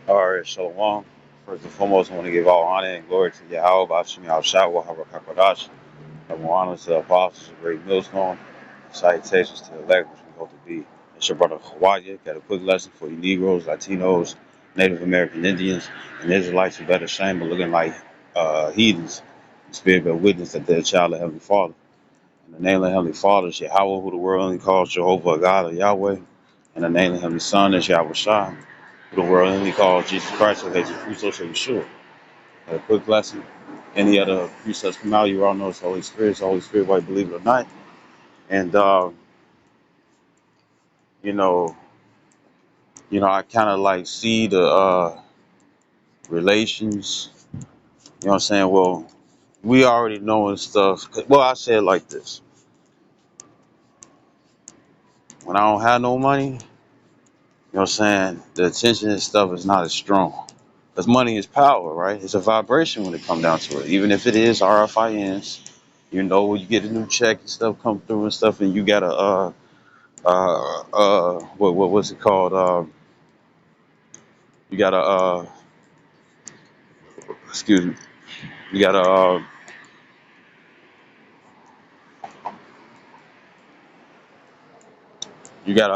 All right, Shalom. First and foremost, I want to give all honor and glory to Yahweh, Bashim Yahushua, Harakakadash. Double honor to the apostles of Great Millstone. Salutations to the elect, which we hope to be. It's your brother Hawaii. Got a quick lesson for you Negroes, Latinos, Native American Indians, and Israelites who better shame but looking like heathens. The Spirit bear witness that they're a child of Heavenly Father. In the name of the Heavenly Father is Yahweh, who the world only calls Jehovah, God, or Yahweh. In the name of the Heavenly Son is Yahweh Shai, who the world only calls Jesus Christ, or Jesus Christ, or Yeshua. A quick lesson. Any other precepts come out, you all know it's the Holy Spirit. It's the Holy Spirit, whether you believe it or not. And you know, I kind of like see the relations. You know what I'm saying? Well, we already know and stuff. Well, I say it like this: when I don't have no money, you know what I'm saying, the attention and stuff is not as strong. Because money is power, right? It's a vibration when it comes down to it. Even if it is RFINs, when you get a new check and stuff come through and stuff, and you gotta what's it called? You gotta excuse me. You gotta you gotta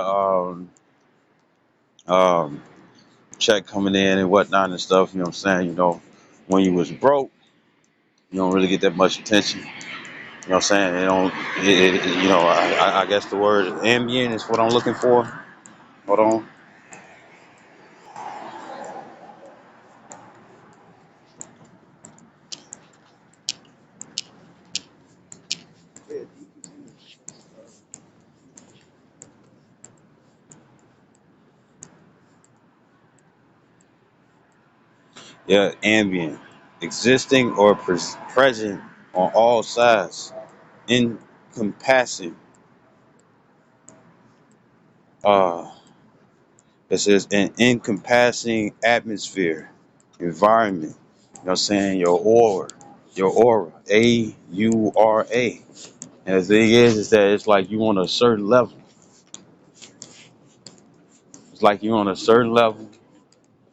um check coming in and whatnot and stuff. You know what I'm saying? When you was broke, you don't really get that much attention. You know what I'm saying? It don't. I guess the word ambient is what I'm looking for. Hold on. Yeah, ambient, existing or present on all sides, encompassing. Uh, it says an encompassing atmosphere, environment. You know what I'm saying? Your aura, AURA. And the thing is that it's like you on a certain level. It's like you on a certain level.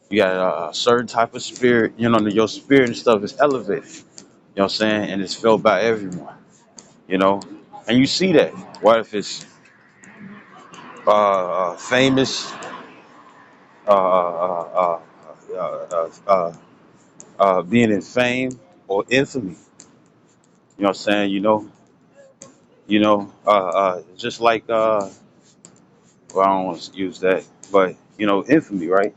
You got a certain type of spirit. Your spirit and stuff is elevated. You know what I'm saying? And it's felt by everyone. You know, and you see that. What if it's famous, uh, uh, uh, uh, uh, being in fame or infamy? You know what I'm saying? Just like well, I don't want to use that, but infamy, right?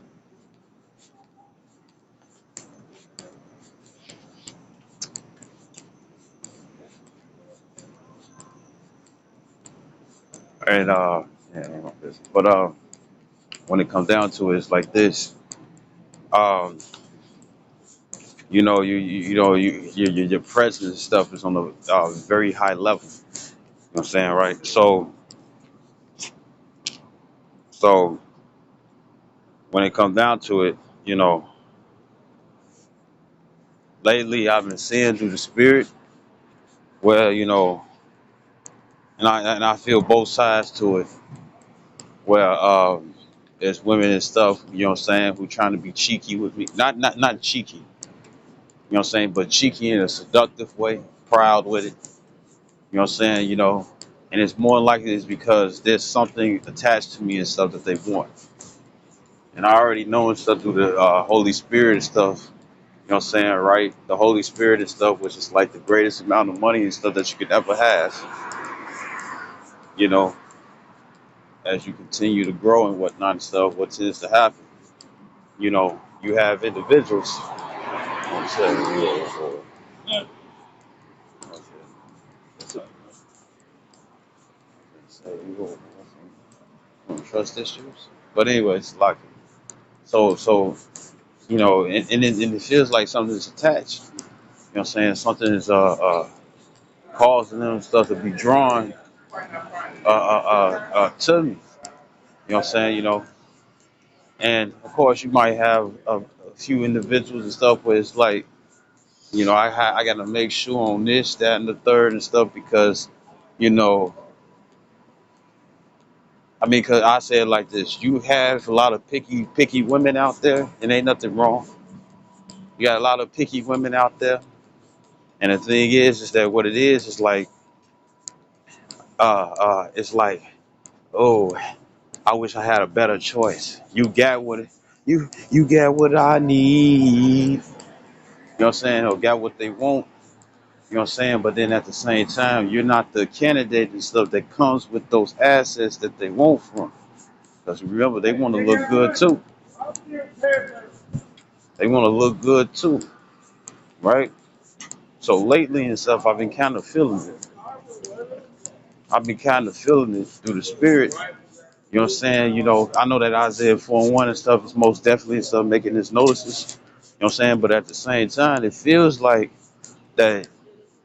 And yeah, ain't my business. But when it comes down to it, it's like this. Um, your presence and stuff is on a very high level. You know what I'm saying, right? So when it comes down to it, you know, lately I've been seeing through the spirit where and I feel both sides to it, where there's women and stuff, you know what I'm saying, who trying to be cheeky with me, not cheeky, you know what I'm saying, but cheeky in a seductive way, proud with it, you know what I'm saying, and it's more likely it's because there's something attached to me and stuff that they want, and I already know and stuff through the Holy Spirit and stuff. You know what I'm saying, right? The Holy Spirit and stuff, which is like the greatest amount of money and stuff that you could ever have, you know, as you continue to grow and whatnot and stuff, what tends to happen, you have individuals. One second, trust issues. But anyways, like, so, and it feels like something is attached. You know what I'm saying? Something is causing them stuff to be drawn to me. You know what I'm saying? And of course, you might have a few individuals and stuff where it's like, I got to make sure on this, that, and the third and stuff because, you know, I mean, cause I say it like this: you have a lot of picky women out there, and ain't nothing wrong. You got a lot of picky women out there, and the thing is that what it is like, it's like, oh, I wish I had a better choice. You get what I need. You know what I'm saying? Or got what they want. You know what I'm saying? But then at the same time, you're not the candidate and stuff that comes with those assets that they want from. Because remember, they want to look good too. They want to look good too, right? So lately and stuff, I've been kind of feeling it. I've been kind of feeling it through the spirit. You know what I'm saying? You know, I know that Isaiah 4 and 1 and stuff is most definitely and stuff making his notices. You know what I'm saying? But at the same time, it feels like that,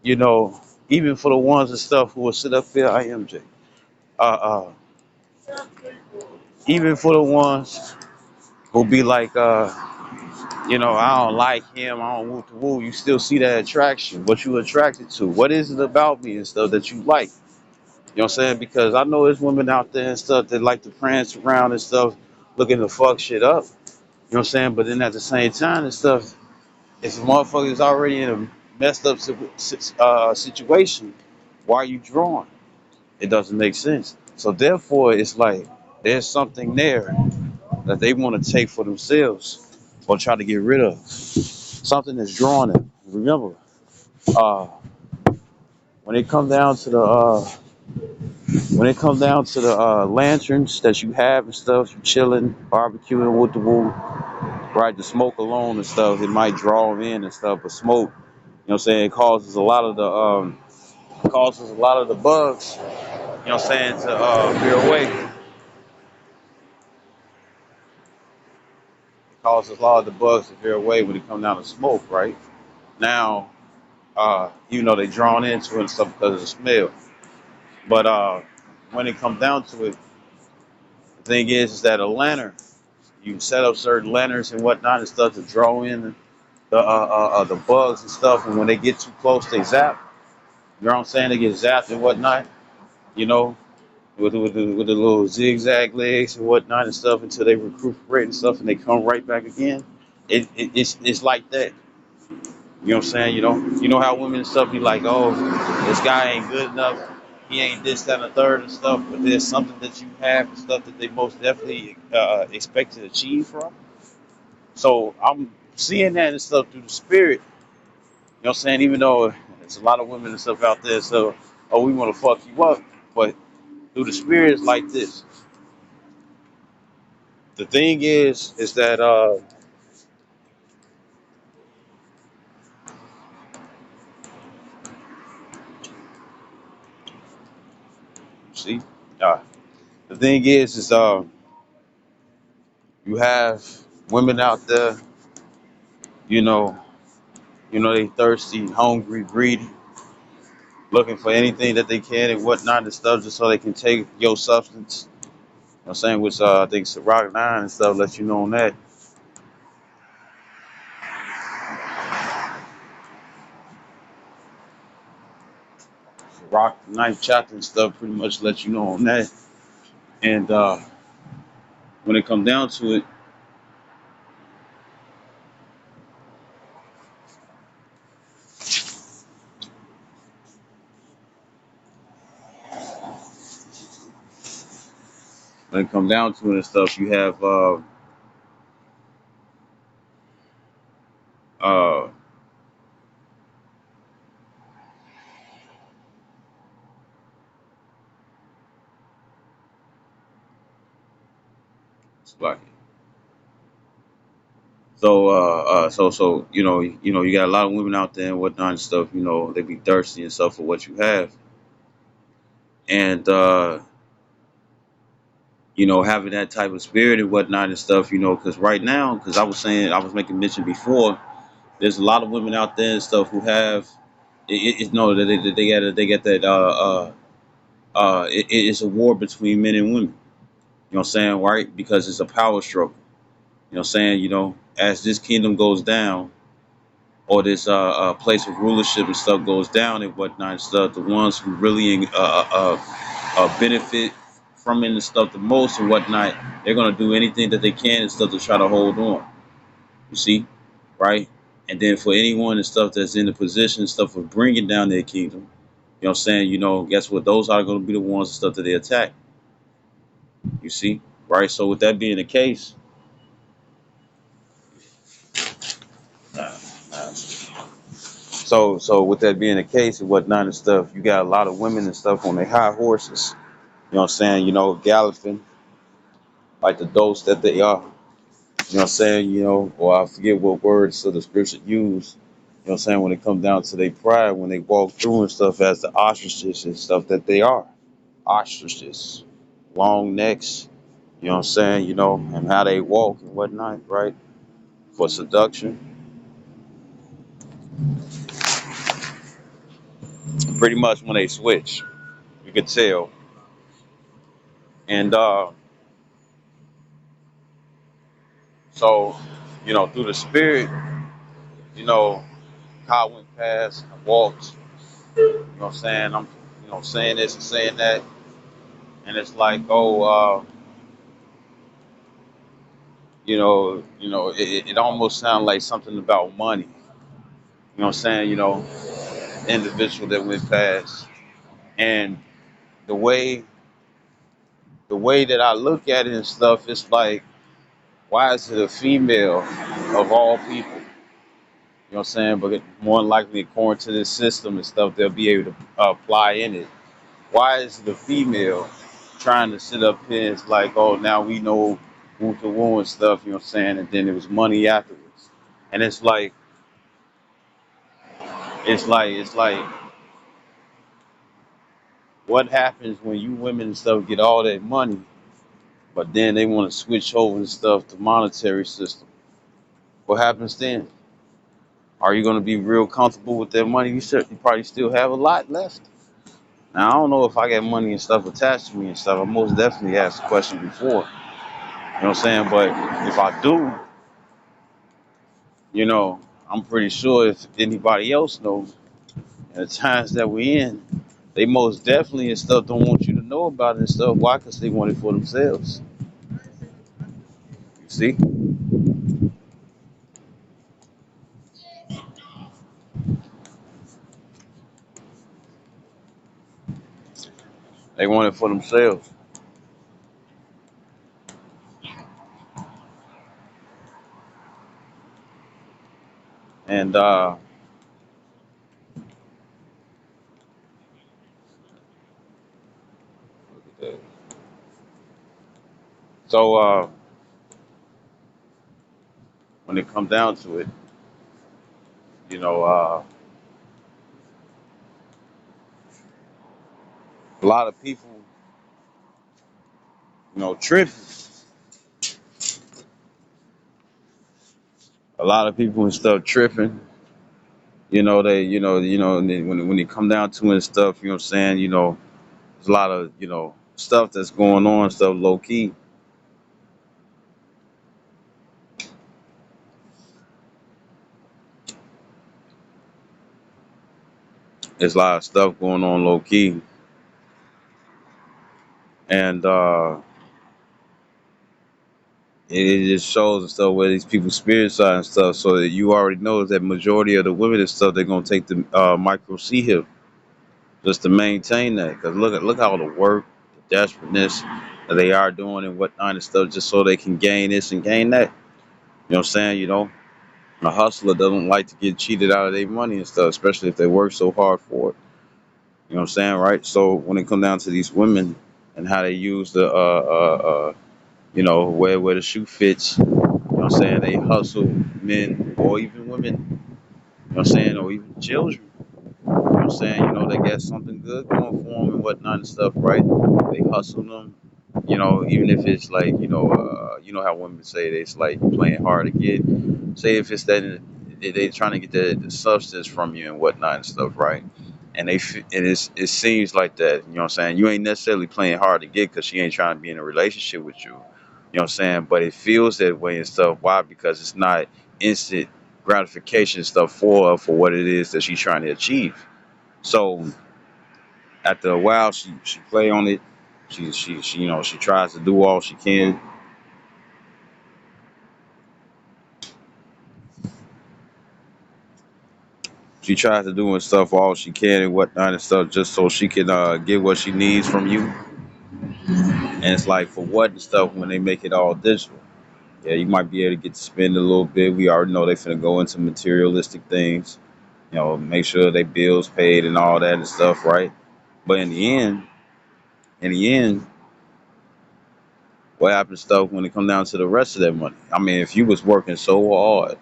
you know, even for the ones and stuff who will sit up here, I am Jay. Uh, even for the ones who be like, you know, I don't like him, I don't woo to woo, you still see that attraction. What you attracted to? What is it about me and stuff that you like? You know what I'm saying? Because I know there's women out there and stuff that like to prance around and stuff, looking to fuck shit up. You know what I'm saying? But then at the same time and stuff, if a motherfucker is already in a messed up situation, why are you drawing? It doesn't make sense. So therefore, it's like there's something there that they want to take for themselves or try to get rid of. Something that's drawing them. Remember, uh, when it comes down to the lanterns that you have and stuff, you chilling, barbecuing with the woo, right? The smoke alone and stuff, it might draw them in and stuff, but smoke, you know what I'm saying, causes a lot of the bugs, you know what I'm saying, to veer away. It causes a lot of the bugs to veer away when it comes down to smoke, right? Now, even though they drawn into it and stuff because of the smell. But when it comes down to it, the thing is that a lantern, you set up certain lanterns and whatnot and stuff to draw in the bugs and stuff, and when they get too close, they zap. You know what I'm saying? They get zapped and whatnot. You know, with the little zigzag legs and whatnot and stuff until they recuperate and stuff, and they come right back again. It's like that. You know what I'm saying? You know how women and stuff be like, oh, this guy ain't good enough. He ain't this, that, and the third and stuff. But there's something that you have and stuff that they most definitely expect to achieve from. So I'm seeing that and stuff through the spirit. You know what I'm saying? Even though there's a lot of women and stuff out there, so oh, we want to fuck you up, but through the spirit it's like this. The thing is that see, uh, the thing is you have women out there, you know, they thirsty, hungry, greedy, looking for anything that they can and whatnot and stuff just so they can take your substance. You know what I'm saying? Which I think Ciroc 9 and stuff lets you know on that. Ciroc 9th chapter and stuff pretty much lets you know on that. And when it comes down to it, when it comes down to it and stuff, you have uh, it's like so you got a lot of women out there and whatnot and stuff. You know, they be thirsty and stuff for what you have, and having that type of spirit and whatnot and stuff. You know, because right now, because I was making mention before, there's a lot of women out there and stuff who have no they get that it's a war between men and women. You know what I'm saying, right? Because it's a power struggle. You know what I'm saying? As this kingdom goes down, or this place of rulership and stuff goes down and whatnot and stuff, the ones who really benefit from it and stuff the most and whatnot, they're gonna do anything that they can and stuff to try to hold on. You see, right? And then for anyone and stuff that's in the position and stuff of bringing down their kingdom, you know what I'm saying? Guess what? Those are going to be the ones and stuff that they attack. You see, right? So with that being the case, uh, uh, so with that being the case and whatnot and stuff, you got a lot of women and stuff on their high horses. You know what I'm saying? Galloping like the dose that they are. You know what I'm saying? Or I forget what words of the scripture use. You know what I'm saying? When it comes down to their pride, when they walk through and stuff as the ostriches and stuff that they are. Ostriches, long necks, you know what I'm saying? And how they walk and whatnot, right? For seduction. Pretty much when they switch, you could tell. And so, through the spirit, you know, Kyle went past, I walked, you know what I'm saying? I'm, saying this and saying that. And it's like, oh, it almost sounds like something about money. You know what I'm saying? Individual that went past. And the way the way that I look at it and stuff, it's like, why is it a female of all people? You know what I'm saying? But more than likely, according to this system and stuff, they'll be able to apply in it. Why is the female trying to sit up here? It's like, oh, now we know who to woo and stuff. You know what I'm saying? And then it was money afterwards. And it's like, what happens when you women and stuff get all that money, but then they want to switch over and stuff to monetary system? What happens then? Are you going to be real comfortable with that money? You probably still have a lot left. Now, I don't know if I got money and stuff attached to me and stuff. I most definitely asked the question before. You know what I'm saying? But if I do, you know, I'm pretty sure if anybody else knows, in the times that we in, they most definitely and stuff don't want you to know about it and stuff. Why? Because they want it for themselves. You see? They want it for themselves. And so when it comes down to it, you know, a lot of people, tripping. A lot of people and stuff tripping. And then when it come down to it and stuff, you know what I'm saying, there's a lot of, stuff that's going on, stuff low key. There's a lot of stuff going on low key. And it just shows and stuff where these people's spirits are and stuff, so that you already know that majority of the women and stuff, they're gonna take the micro C hip just to maintain that. Cause look how the work, the desperateness that they are doing and whatnot and stuff, just so they can gain this and gain that. You know what I'm saying? A hustler doesn't like to get cheated out of their money and stuff, especially if they work so hard for it. You know what I'm saying, right? So when it comes down to these women and how they use the where the shoe fits, you know what I'm saying, they hustle men or even women, you know what I'm saying, or even children. You know what I'm saying, they got something good going for them and whatnot and stuff, right? They hustle them, even if it's like, how women say it, it's like playing hard to get. Say if it's that they trying to get the substance from you and whatnot and stuff, right? And it seems like that. You know what I'm saying? You ain't necessarily playing hard to get because she ain't trying to be in a relationship with you. You know what I'm saying? But it feels that way and stuff. Why? Because it's not instant gratification stuff for her for what it is that she's trying to achieve. So after a while, she play on it. She she tries to do all she can. She tries to do and stuff all she can and whatnot and stuff just so she can get what she needs from you. And it's like for what and stuff when they make it all digital. Yeah, you might be able to get to spend a little bit. We already know they finna go into materialistic things. Make sure they bills paid and all that and stuff, right? But in the end, what happens stuff when it come down to the rest of that money? I mean, if you was working so hard,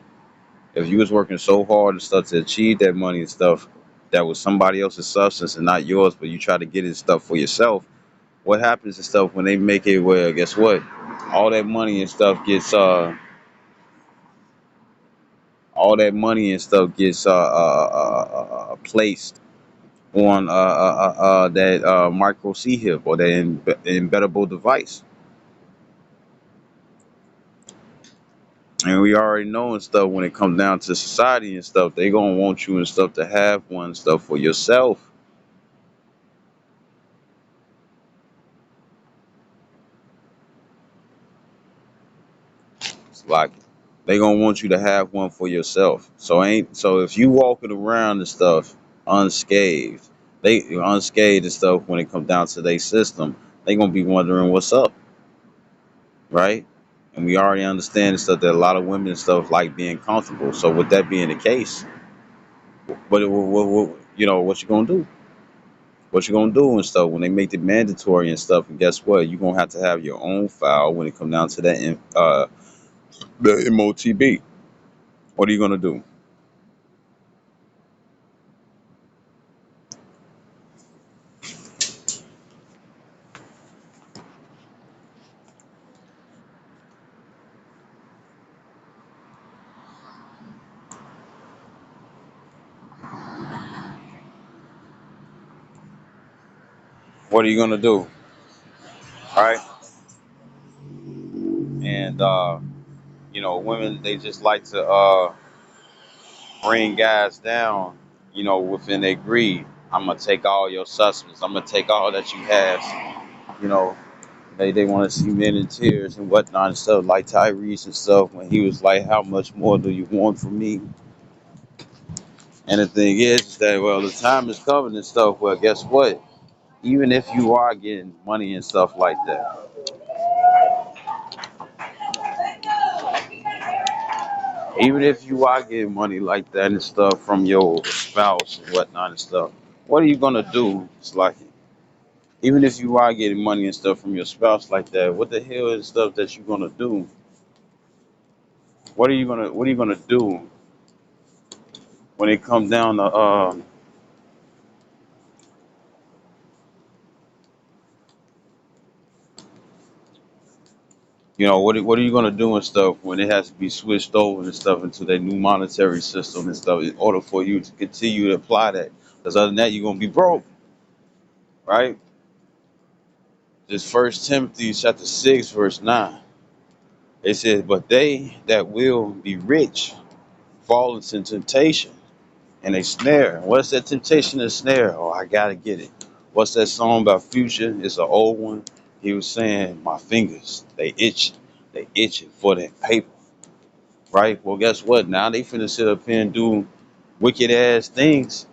if you was working so hard and stuff to achieve that money and stuff that was somebody else's substance and not yours, but you try to get it stuff for yourself, what happens and stuff when they make it where guess what? All that money and stuff gets all that money and stuff gets placed on that micro C hip or that embeddable device. And we already know and stuff when it comes down to society and stuff, they gonna want you and stuff to have one and stuff for yourself. It's like they gonna want you to have one for yourself. So if you walking around and stuff unscathed, they unscathed and stuff when it comes down to their system, they gonna be wondering what's up, right? And we already understand and stuff that a lot of women and stuff like being comfortable. So with that being the case, what you gonna do? What you gonna do and stuff when they make it mandatory and stuff? And guess what? You gonna have to have your own file when it come down to that the MOTB. What are you gonna do? What are you gonna do? All right. And women they just like to bring guys down. Within their greed. I'm gonna take all your substance. I'm gonna take all that you have. You know, they want to see men in tears and whatnot and stuff like Tyrese and stuff when he was like, "How much more do you want from me?" And the thing is that well, the time is coming and stuff. Well, guess what? Even if you are getting money and stuff like that, even if you are getting money like that and stuff from your spouse and whatnot and stuff, what are you gonna do? It's like even if you are getting money and stuff from your spouse like that, what the hell is stuff that you're gonna do? What are you gonna do when it comes down to what are you gonna do and stuff when it has to be switched over and stuff into that new monetary system and stuff in order for you to continue to apply that? Because other than that, you're gonna be broke, right? This First Timothy chapter 6 verse 9. It says, "But they that will be rich fall into temptation and a snare." What's that temptation and snare? Oh, I gotta get it. What's that song about Future? It's an old one. He was saying, "My fingers, they itch, they itching for that paper." Right? Well, guess what? Now they finna sit up here and do wicked ass things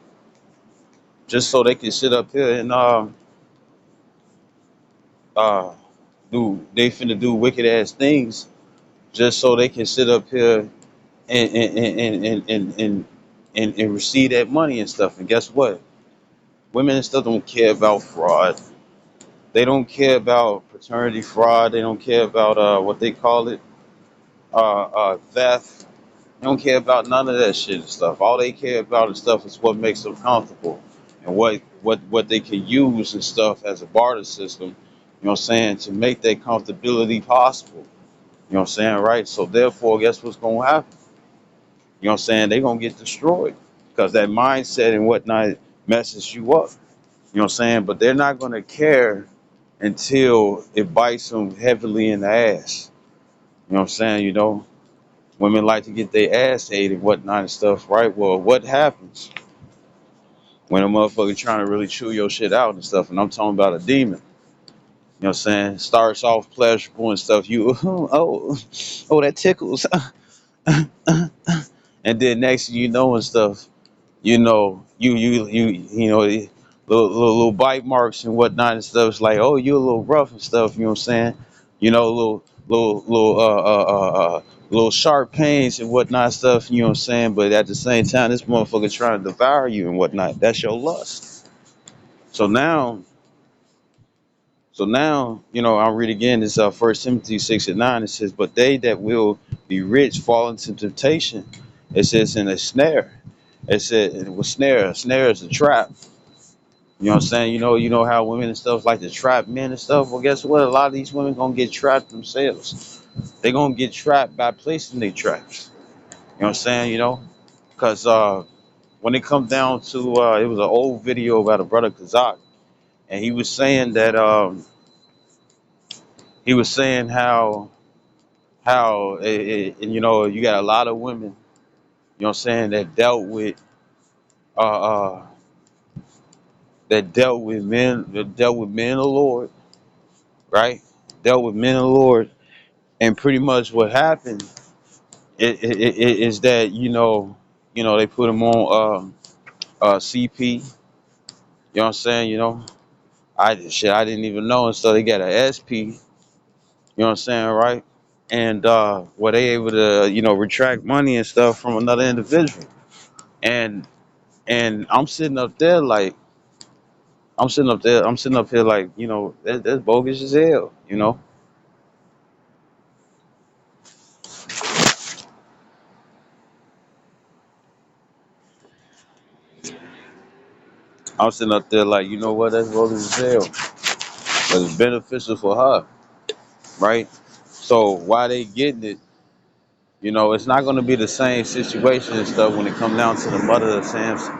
just so they can sit up here and uh they finna do wicked ass things just so they can sit up here and receive that money and stuff. And guess what? Women and stuff don't care about fraud. They don't care about paternity fraud. They don't care about what they call it, theft. They don't care about none of that shit and stuff. All they care about and stuff is what makes them comfortable and what they can use and stuff as a barter system. What I'm saying, to make that comfortability possible. What I'm saying, right? So therefore, guess what's gonna happen? What I'm saying? They're gonna get destroyed because that mindset and whatnot messes you up. What I'm saying? But they're not gonna care until it bites them heavily in the ass. What I'm saying? Women like to get their ass ate and whatnot and stuff, right? Well, what happens when a motherfucker trying to really chew your shit out and stuff? And I'm talking about a demon. You know what I'm saying? Starts off pleasurable and stuff. You oh that tickles. And then next thing you know and stuff, little bite marks and whatnot and stuff. It's like, oh, you a little rough and stuff. You know what I'm saying? Little sharp pains and whatnot and stuff. You know what I'm saying? But at the same time, this motherfucker trying to devour you and whatnot. That's your lust. So now, I'll read again. This 1 Timothy 6:9. It says, "But they that will be rich fall into temptation." It says, "In a snare." It said, "It was snare. A snare is a trap." You know what I'm saying? You know how women and stuff like to trap men and stuff. Well, guess what? A lot of these women gonna get trapped themselves. They gonna get trapped by placing their traps. You know what I'm saying? Because when it comes down to, it was an old video about a brother Kazak, and he was saying how and you got a lot of women. You know what I'm saying, uh, uh, that dealt with men of the Lord, right? Dealt with men of the Lord, and pretty much what happened is that they put them on CP. You know what I'm saying? I didn't even know, and so they got a SP. You know what I'm saying, right? And were they able to retract money and stuff from another individual? And I'm sitting up there like I'm sitting up here like that's bogus as hell. I'm sitting up there like, what, that's bogus as hell, but it's beneficial for her, right? So why they getting it? It's not going to be the same situation and stuff when it comes down to the mother of Samson.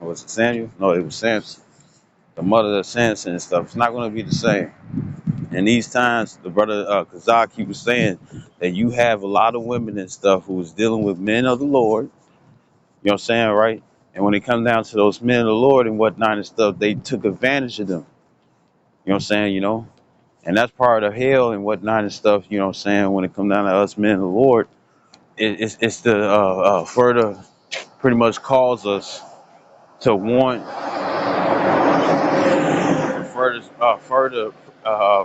Or was it Samuel? No, it was Samson. The mother of Samson and stuff. It's not going to be the same. And these times, the brother Kazak, he was saying that you have a lot of women and stuff who is dealing with men of the Lord. You know what I'm saying, right? And when it comes down to those men of the Lord and whatnot and stuff, they took advantage of them. You know what I'm saying, And that's part of hell and whatnot and stuff, you know what I'm saying, when it comes down to us men of the Lord. It's the further pretty much cause us to want, further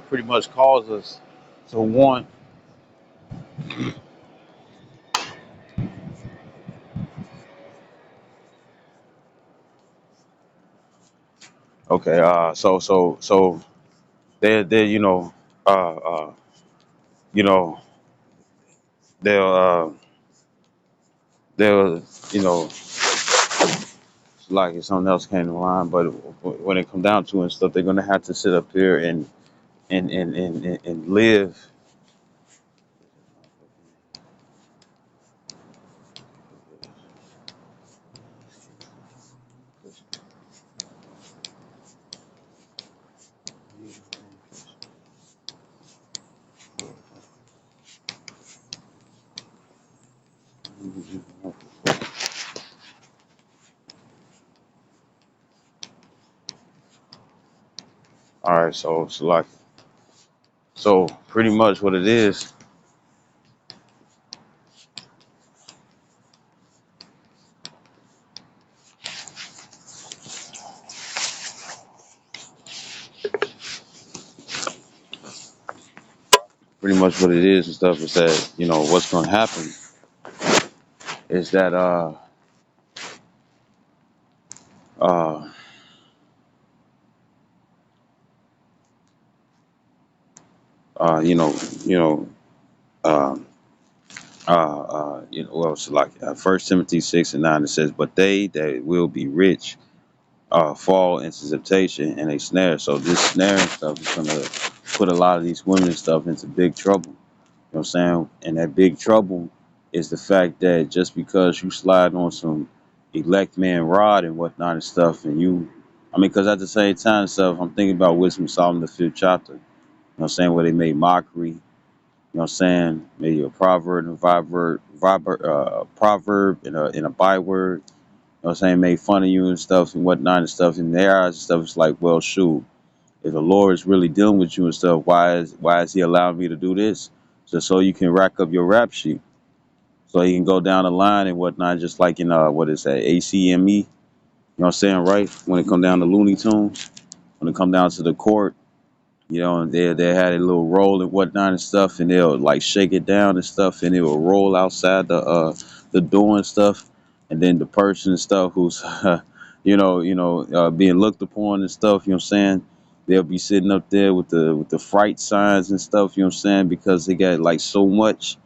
pretty much cause us to want. Okay, so they're uh, uh, you know, they'll, they'll, you know, like if something else came to mind, but when it come down to it and stuff, they're gonna have to sit up here and live. All right, so pretty much what it is, pretty much what it is and stuff is that what's gonna happen is that uh you know you know um well, it's like 1 Timothy 6:9, it says, "But they that will be rich fall into temptation and a snare." So this snare and stuff is gonna put a lot of these women and stuff into big trouble. You know what I'm saying? And that big trouble is the fact that just because you slide on some elect man rod and whatnot and stuff, and because at the same time and stuff, I'm thinking about Wisdom of Solomon, the 5th chapter. You know what I'm saying? Where they made mockery. You know what I'm saying? Maybe a proverb and proverb and a byword. You know what I'm saying? Made fun of you and stuff and whatnot and stuff. In their eyes and stuff, it's like, well, shoot. If the Lord is really dealing with you and stuff, why is He allowing me to do this? Just so you can rack up your rap sheet, so you can go down the line and whatnot, just like in what is that, ACME? You know what I'm saying, right? When it come down to Looney Tunes, when it come down to the court, and they had a little roll and whatnot and stuff, and they'll like shake it down and stuff, and it will roll outside the door and stuff, and then the person and stuff who's being looked upon and stuff, you know what I'm saying? They'll be sitting up there with the fright signs and stuff, you know what I'm saying, because they got like so much,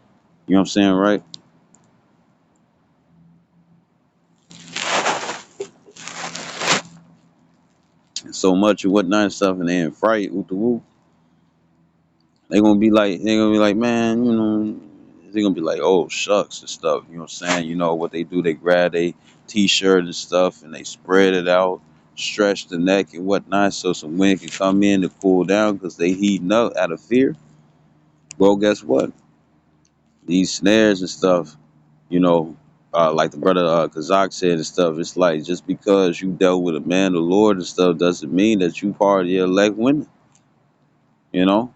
you know what I'm saying, right? So much and whatnot and stuff, and they in fright with the woo. They're gonna be like, man, they're gonna be like, oh shucks and stuff, you know what I'm saying? You know what they do, they grab a t-shirt and stuff and they spread it out, stretch the neck and whatnot so some wind can come in to cool down because they heating up out of fear. Well, guess what? These snares and stuff, you know, like the brother Kazak said and stuff, it's like just because you dealt with a man of the Lord and stuff doesn't mean that you part of the elect women, you know?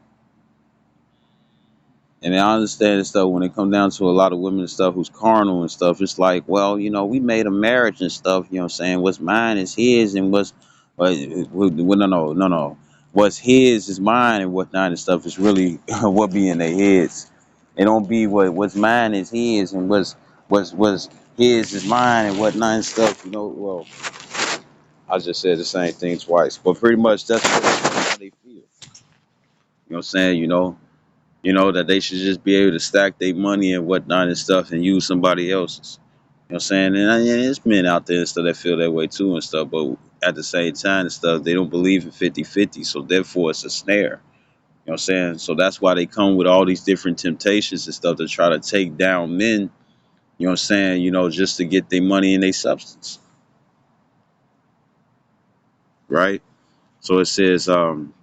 And I understand and stuff when it come down to a lot of women and stuff who's carnal and stuff. It's like, well, we made a marriage and stuff. You know what I'm saying? What's mine is his, and no, no, no, no. What's his is mine and whatnot and stuff. Is really what be in their heads. It don't be what's mine is his, and what's his is mine and whatnot and stuff. Well, I just said the same thing twice, but pretty much that's how they feel. You know what I'm saying? That they should just be able to stack their money and whatnot and stuff and use somebody else's. You know what I'm saying? And there's men out there and stuff that feel that way too and stuff, but at the same time and stuff, they don't believe in 50-50, so therefore it's a snare. You know what I'm saying? So that's why they come with all these different temptations and stuff to try to take down men, you know what I'm saying, just to get their money and their substance. Right? So it says, 1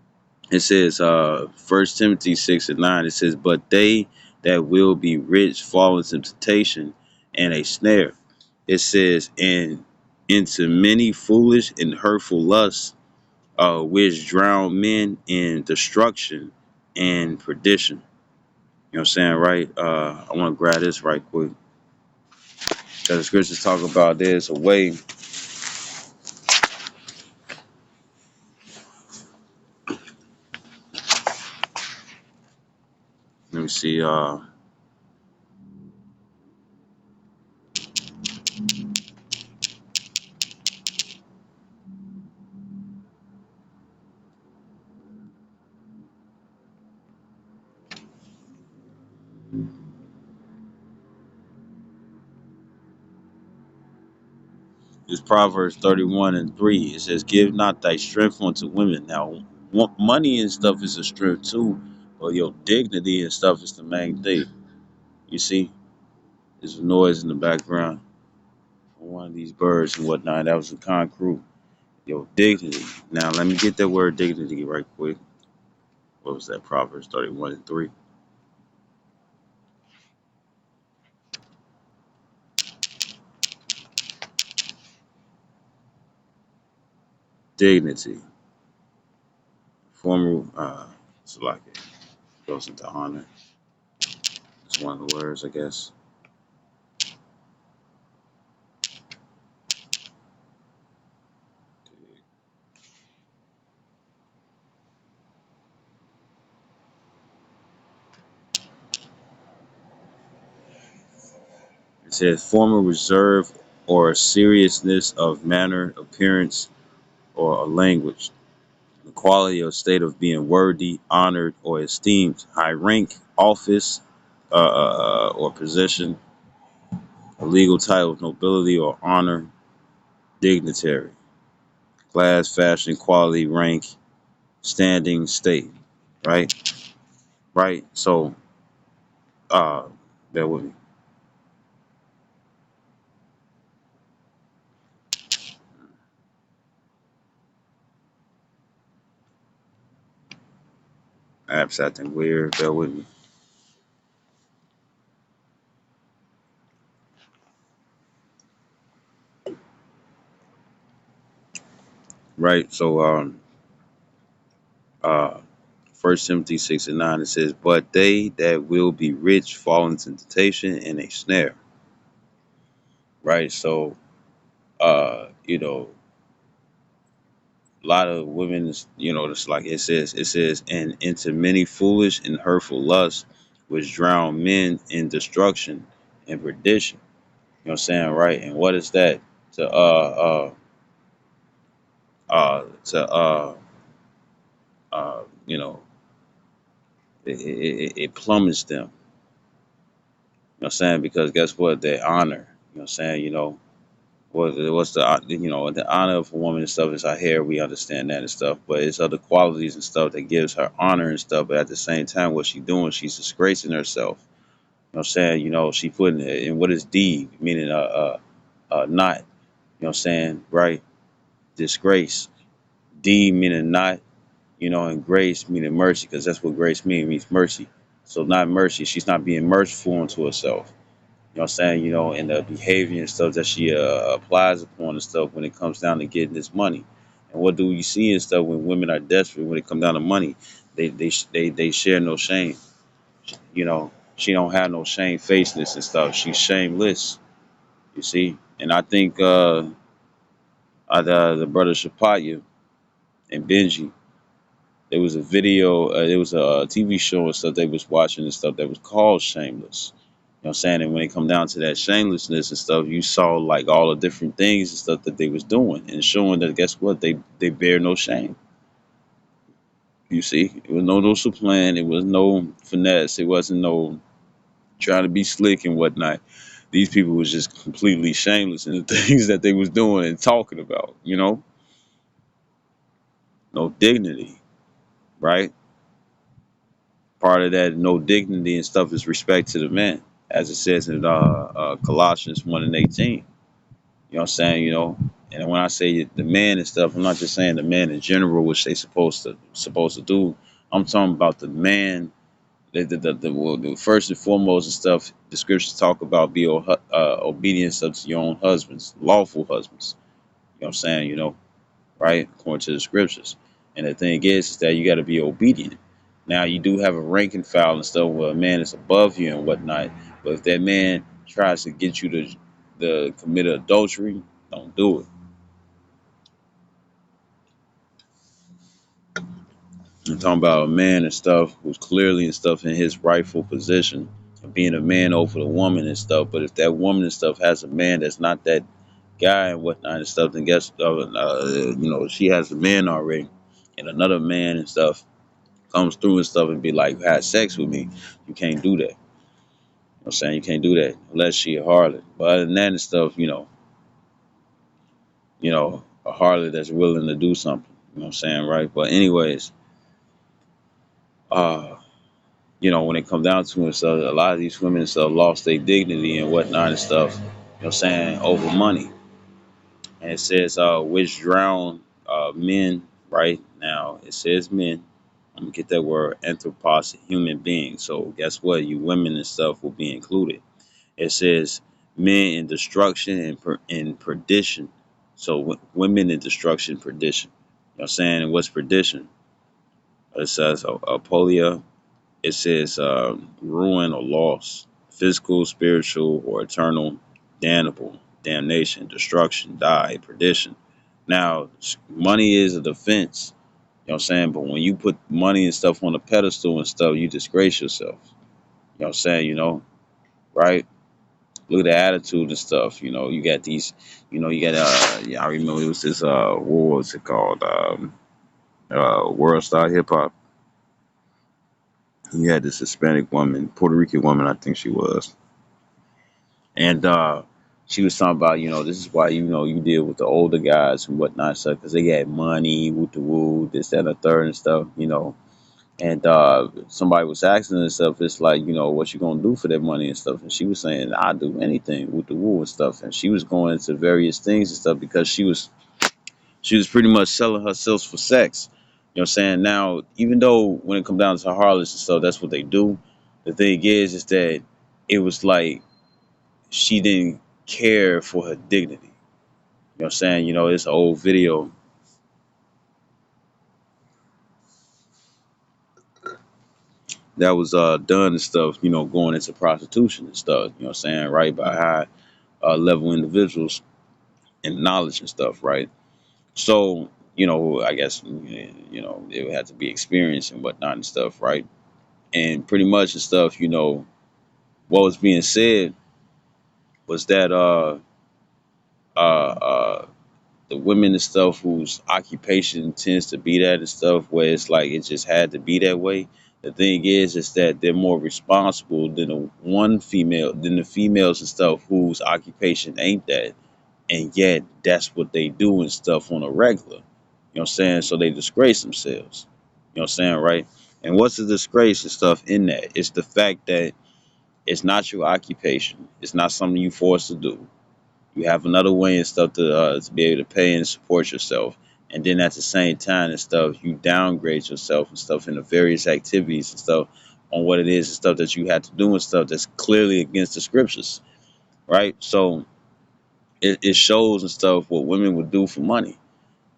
Timothy 6:9, it says, but they that will be rich fall into temptation and a snare. It says, and into many foolish and hurtful lusts, which drown men in destruction and perdition. You know what I'm saying, right? I want to grab this right quick. Because the scriptures talk about there's a way. Let me see. It's Proverbs 31:3. It says, give not thy strength unto women. Now, money and stuff is a strength too, but your dignity and stuff is the main thing. You see, there's a noise in the background from one of these birds and whatnot. That was a concrete. Your dignity. Now, let me get that word dignity right quick. What was that? Proverbs 31:3. Dignity. Formal, select it. Goes into honor. It's one of the words, I guess. It says formal reserve or seriousness of manner, appearance, or a language. The quality or state of being worthy, honored, or esteemed. High rank, office, or position. A legal title of nobility or honor. Dignitary. Class, fashion, quality, rank, standing, state. Right? Right? So, uh, bear with me. App's acting weird. Bear with me. Right? So, Uh, 1 Timothy 6:9, it says, "But they that will be rich fall into temptation and a snare." Right. So, a lot of women, it's like it says, and into many foolish and hurtful lusts, which drown men in destruction and perdition. You know what I'm saying, right? And what is that? To to you know, it plummets them. You know what I'm saying? Because guess what? Their honor. You know what I'm saying? What's the honor of a woman and stuff is her hair. We understand that and stuff, but it's other qualities and stuff that gives her honor and stuff. But at the same time, what she doing, she's disgracing herself. You know what I'm saying? She putting it in what is deed, meaning not. You know what I'm saying? Right? Disgrace. Deed meaning not. And grace meaning mercy, because that's what grace means mercy. So not mercy. She's not being merciful unto herself. You know what I'm saying? And the behavior and stuff that she applies upon and stuff when it comes down to getting this money. And what do you see and stuff when women are desperate when it comes down to money? They share no shame. She don't have no shamefacedness and stuff. She's shameless. You see? And I think the brother Shapaya and Benji, there was a video, there was a TV show and stuff they was watching and stuff that was called Shameless. You know what I'm saying? And when it come down to that shamelessness and stuff, you saw like all the different things and stuff that they was doing and showing that guess what? They bear no shame. You see? It was no supplant, it was no finesse, it wasn't no trying to be slick and whatnot. These people was just completely shameless in the things that they was doing and talking about. No dignity, right? Part of that no dignity and stuff is respect to the man, as it says in Colossians 1:18. You know what I'm saying? And when I say the man and stuff, I'm not just saying the man in general, which they supposed to do. I'm talking about the man. The first and foremost and stuff. The scriptures talk about be obedience unto your own husbands, lawful husbands. You know what I'm saying? Right? According to the scriptures. And the thing is that you got to be obedient. Now, you do have a rank and file and stuff where a man is above you and whatnot. But if that man tries to get you to commit adultery, don't do it. I'm talking about a man and stuff who's clearly and stuff in his rightful position of being a man over the woman and stuff. But if that woman and stuff has a man that's not that guy and whatnot and stuff, then guess she has a man already, and another man and stuff comes through and stuff and be like, had sex with me. You can't do that. You know what I'm saying? You can't do that unless she a harlot. But other than that and stuff, a harlot that's willing to do something. You know what I'm saying, right? But anyways, uh, when it comes down to it, so a lot of these women and stuff lost their dignity and whatnot and stuff, what I'm saying, over money. And it says which drown men, right? Now it says men. I'm gonna get that word anthropos, human beings. So guess what? You women and stuff will be included. It says men in destruction and perdition. So women in destruction, perdition. You know what I'm saying? And what's perdition? It says apolia. It says ruin or loss, physical, spiritual, or eternal, damnable, damnation, destruction, die, perdition. Now, money is a defense. You know what I'm saying? But when you put money and stuff on a pedestal and stuff, you disgrace yourself. You know what I'm saying? Right? Look at the attitude and stuff. You got these. You got yeah, I remember it was this what was it called? World Star Hip Hop. You had this Hispanic woman, Puerto Rican woman, I think she was, and she was talking about, this is why you deal with the older guys and whatnot, stuff, because they got money, woo the woo, this, that, and the third and stuff. And somebody was asking her and stuff, it's like, what you gonna do for that money and stuff, and she was saying, I'll do anything with the woo and stuff, and she was going into various things and stuff because she was pretty much selling herself for sex. You know what I'm saying? Now, even though when it comes down to harlots and stuff, that's what they do. The thing is that it was like she didn't care for her dignity. You know what I'm saying? It's an old video. that was done and stuff, going into prostitution and stuff, you know what I'm saying, right, by high level individuals and knowledge and stuff, right? So, I guess, it would have to be experienced and whatnot and stuff, right? And pretty much and stuff, what was being said was that uh, the women and stuff whose occupation tends to be that and stuff, where it's like it just had to be that way. The thing is that they're more responsible than the females and stuff whose occupation ain't that, and yet that's what they do and stuff on a regular. You know what I'm saying? So they disgrace themselves. You know what I'm saying, right? And what's the disgrace and stuff in that? It's the fact that it's not your occupation. It's not something you forced to do. You have another way and stuff to be able to pay and support yourself. And then at the same time and stuff, you downgrade yourself and stuff into various activities and stuff on what it is and stuff that you have to do and stuff that's clearly against the scriptures, right? So it shows and stuff what women would do for money.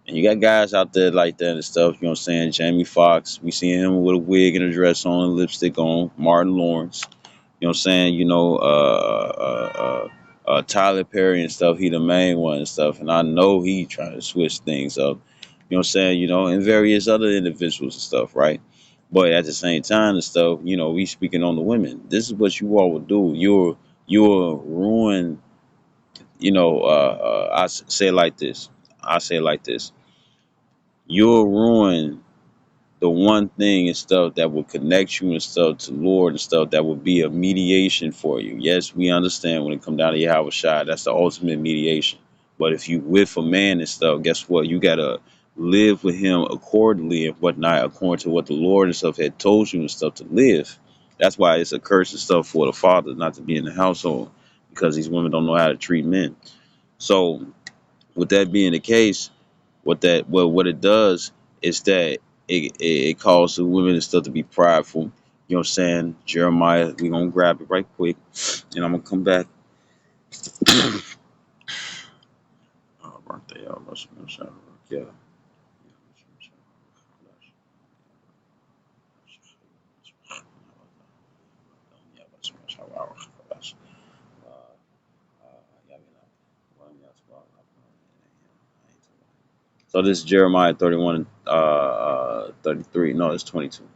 And you got guys out there like that and stuff, you know what I'm saying? Jamie Foxx, we see him with a wig and a dress on, lipstick on, Martin Lawrence. You know what I'm saying? Tyler Perry and stuff, he the main one and stuff. And I know he trying to switch things up. You know what I'm saying? And various other individuals and stuff, right? But at the same time and stuff, we speaking on the women. This is what you all would do. You're ruin, say it like this. I say it like this. You'll ruin the one thing and stuff that will connect you and stuff to Lord and stuff that will be a mediation for you. Yes, we understand when it come down to Yahweh Shai, that's the ultimate mediation. But if you with a man and stuff, guess what? You gotta live with him accordingly and whatnot, according to what the Lord and stuff had told you and stuff to live. That's why it's a curse and stuff for the father not to be in the household, because these women don't know how to treat men. So with that being the case, what it does is that it causes the women and stuff to be prideful. You know what I'm saying? Jeremiah, we gonna grab it right quick, and I'm gonna come back. Birthday, yeah. So this is Jeremiah 31, 33. No, it's 22.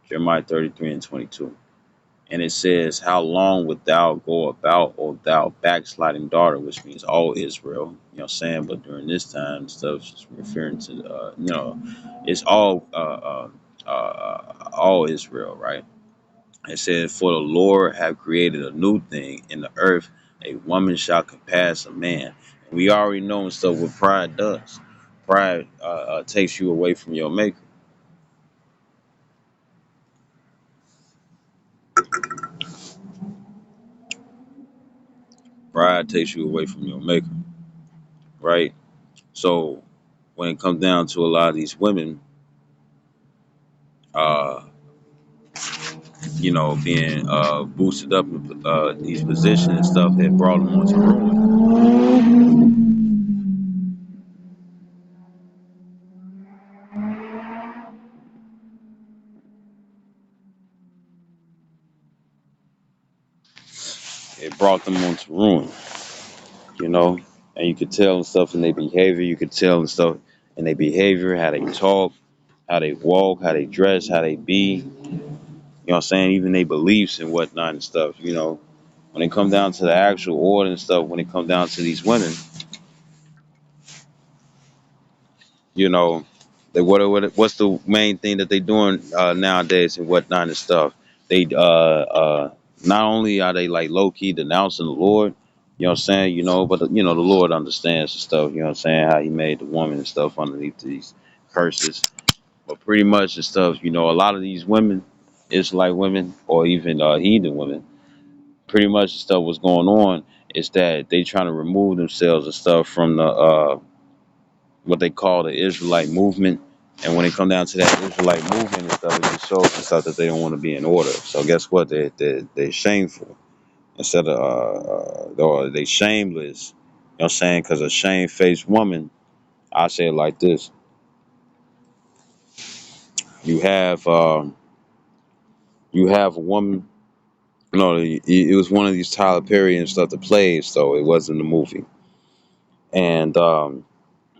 Jeremiah 33 and 22. And it says, "How long wilt thou go about, O thou backsliding daughter?" Which means all Israel. You know what I'm saying? But during this time, stuff is referring to, it's all Israel, right? It says, "For the Lord have created a new thing in the earth, a woman shall compass a man." And we already know and stuff what pride does. Pride takes you away from your maker. Pride takes you away from your maker, right? So when it comes down to a lot of these women, uh, being boosted up in these positions and stuff, had brought them onto ruin. It brought them onto ruin, you know. And you could tell and stuff in their behavior. You could tell and stuff in their behavior, how they talk, how they walk, how they dress, how they be. You know what I'm saying? Even their beliefs and whatnot and stuff. When it come down to the actual order and stuff, when it come down to these women, you know, what's the main thing that they doing nowadays and whatnot and stuff. They not only are they like low key denouncing the Lord, you know what I'm saying, but the Lord understands the stuff, you know what I'm saying, how he made the woman and stuff underneath these curses. But pretty much the stuff, a lot of these women, Israelite women or even heathen women, pretty much the stuff what's going on is that they trying to remove themselves and stuff from the what they call the Israelite movement. And when it come down to that Israelite movement and stuff, it just shows the stuff that they don't want to be in order. So guess what? They're shameful instead of or they shameless. You know what I'm saying? Because a shamefaced woman, I say it like this: you have You have a woman. No, it was one of these Tyler Perry and stuff that played, so it wasn't a movie. And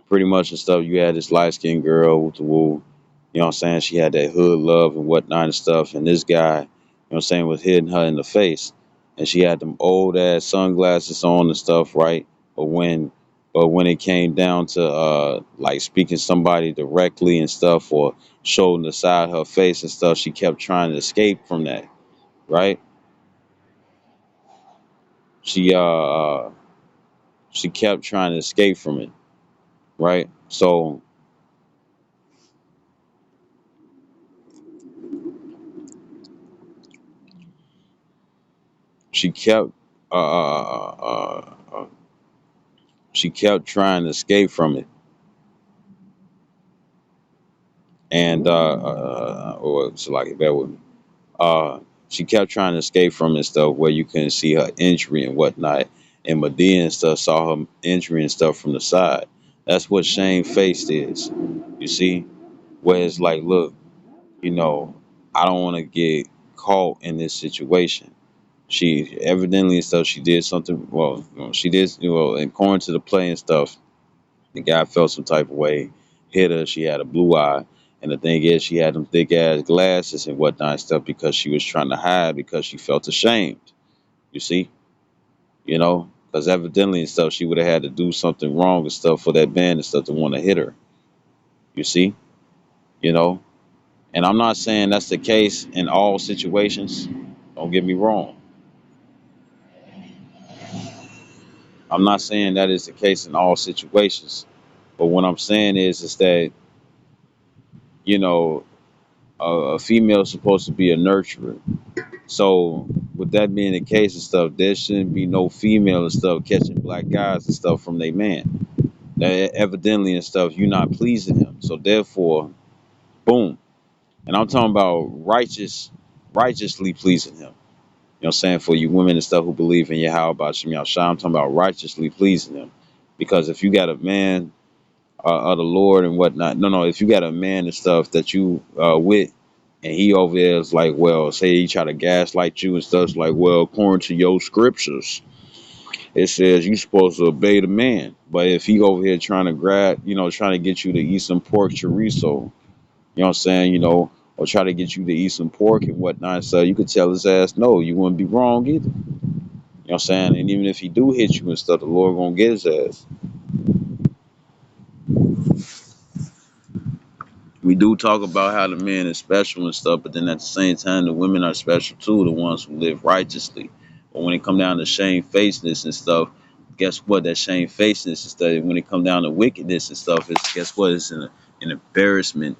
pretty much and stuff, you had this light skinned girl with the woo. You know what I'm saying? She had that hood love and whatnot and stuff. And this guy, you know what I'm saying, was hitting her in the face. And she had them old ass sunglasses on and stuff, right? But when it came down to like speaking somebody directly and stuff or showing the side of her face and stuff, she kept trying to escape from that, right? She she kept trying to escape from it, right? So she kept uh, uh, uh, uh, she kept trying to escape from it, and or so like bear with me. She kept trying to escape from it stuff where you couldn't see her injury and whatnot, and Medea and stuff saw her injury and stuff from the side. That's what shamefaced is. You see, where it's like, look, you know, I don't want to get caught in this situation. She evidently and stuff. She did something. Well, she did. Well, according to the play and stuff, the guy felt some type of way, hit her. She had a blue eye. And the thing is, she had them thick ass glasses and whatnot and stuff because she was trying to hide because she felt ashamed. You see? You know? Because evidently and stuff, she would have had to do something wrong and stuff for that man and stuff to want to hit her. You see? You know? And I'm not saying that's the case in all situations. Don't get me wrong. I'm not saying that is the case in all situations. But what I'm saying is that, you know, a female is supposed to be a nurturer. So with that being the case and stuff, there shouldn't be no female and stuff catching black guys and stuff from their man. That evidently and stuff, you're not pleasing him. So therefore, boom. And I'm talking about righteously pleasing him. You know what I'm saying? For you women and stuff who believe in Yahweh about Shem Yahshua, I'm talking about righteously pleasing him. Because if you got a man of the Lord and whatnot. No, if you got a man and stuff that you with, and he over there is like, well, say he try to gaslight you and stuff, it's like, well, according to your scriptures, it says you supposed to obey the man. But if he over here trying to trying to get you to eat some pork chorizo, you know what I'm saying, or try to get you to eat some pork and whatnot, so you could tell his ass no, you wouldn't be wrong either. You know what I'm saying? And even if he do hit you and stuff, the Lord gonna get his ass. We do talk about how the men is special and stuff, but then at the same time, the women are special too, the ones who live righteously. But when it come down to shamefacedness and stuff, guess what? That shamefacedness and stuff, when it come down to wickedness and stuff, it's guess what? It's an embarrassment,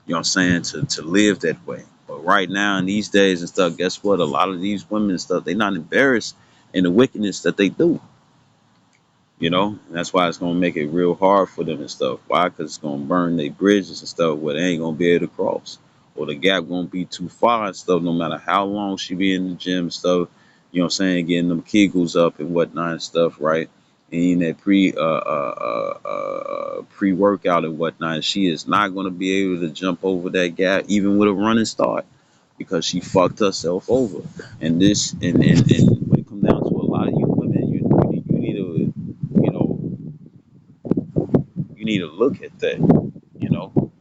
you know what I'm saying, to live that way. But right now in these days and stuff, guess what? A lot of these women and stuff, they not embarrassed in the wickedness that they do. And that's why it's gonna make it real hard for them and stuff. Why? Because it's gonna burn their bridges and stuff where they ain't gonna be able to cross, or the gap won't be too far and stuff. No matter how long she be in the gym and stuff, you know what I'm saying, getting them kegels up and whatnot and stuff, right? And in that pre workout and whatnot, she is not gonna be able to jump over that gap even with a running start because she fucked herself over. And and when it comes down to a lot of you women, you need to you know, you need to look at that. You know,